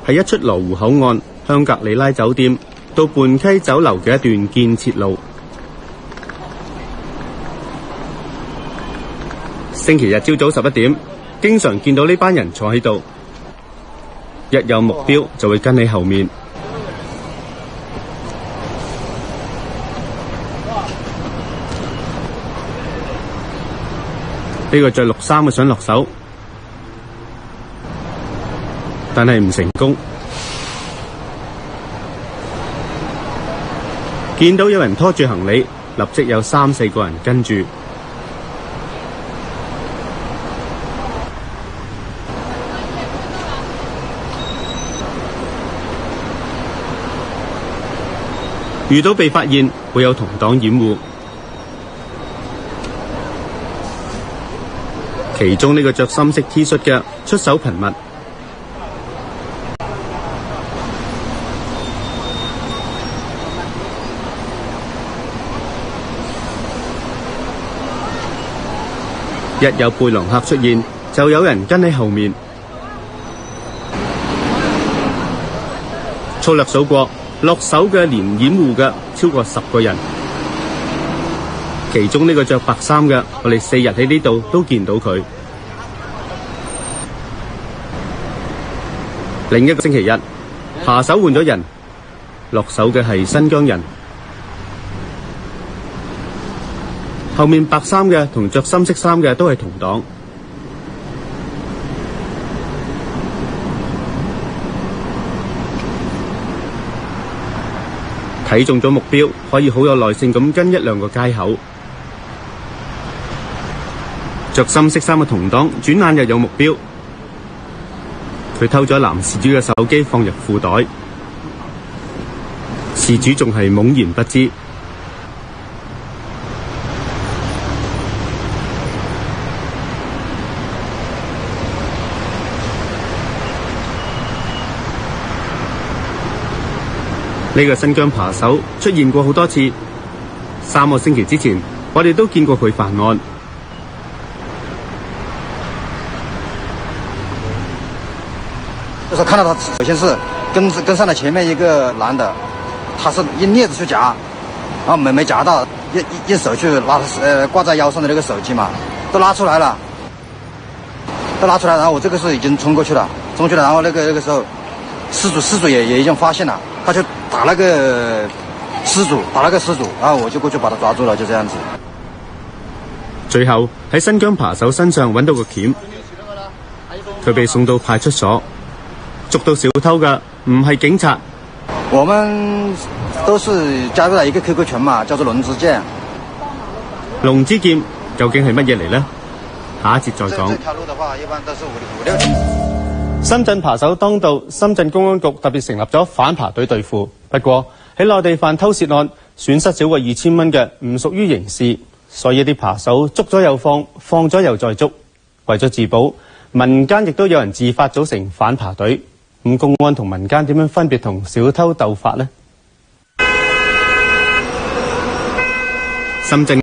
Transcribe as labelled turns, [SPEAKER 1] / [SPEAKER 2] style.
[SPEAKER 1] 係一出羅湖口岸香格里拉酒店到泮溪酒樓嘅一段建設路。星期日朝早11點，經常見到呢班人坐喺度，一有目標就會跟喺後面。呢個着綠衫嘅想落手，但係唔成功。見到有人拖住行李，立即有3、4個人跟住。遇到被發現，會有同黨掩護。其中呢個着深色 T 恤嘅出手頻密，一有背囊客出現，就有人跟喺後面。粗略數過，落手嘅連掩護嘅超過10個人。其中呢個着白衫嘅，我哋4日喺呢度都見到佢。另一個星期日，扒手換咗人，落手嘅係新疆人。後面白衫嘅同着深色衫嘅都係同黨。睇中咗目標，可以好有耐性咁跟1、2個街口。着深色衫嘅同黨轉眼又有目標，佢偷咗男事主嘅手機放入褲袋，事主仲係懵然不知。呢個新疆扒手出現過好多次，3個星期之前我哋都見過佢犯案。
[SPEAKER 2] 就是看到他首先是跟上了前面一個男的，他是一镊子去夾，然後沒夾到，一手去拿掛在腰上的那個手機嘛，都拿出來了，然後我這個是已經衝過去了，然後那個時候失主也已經發現了，他就打那個失主，然後我就過去把他抓住了，就這樣子。
[SPEAKER 1] 最後喺新疆扒手身上揾到個鉗，佢被送到派出所。捉到小偷嘅唔係警察。
[SPEAKER 2] 我們都是加入了一個 QQ 群嘛，叫做龍之劍。
[SPEAKER 1] 龍之劍究竟係乜嘢嚟呢？下一節再講。
[SPEAKER 2] 這條路的話，一般都是5、6年。
[SPEAKER 1] 深圳扒手當道，深圳公安局特別成立咗反扒隊對付。不過喺內地犯偷竊案，損失少過2000蚊嘅唔屬於刑事，所以啲扒手捉咗又放，放咗又再捉。為咗自保，民間亦都有人自發組成反扒隊。咁公安同民間點樣分別同小偷鬥法呢？深圳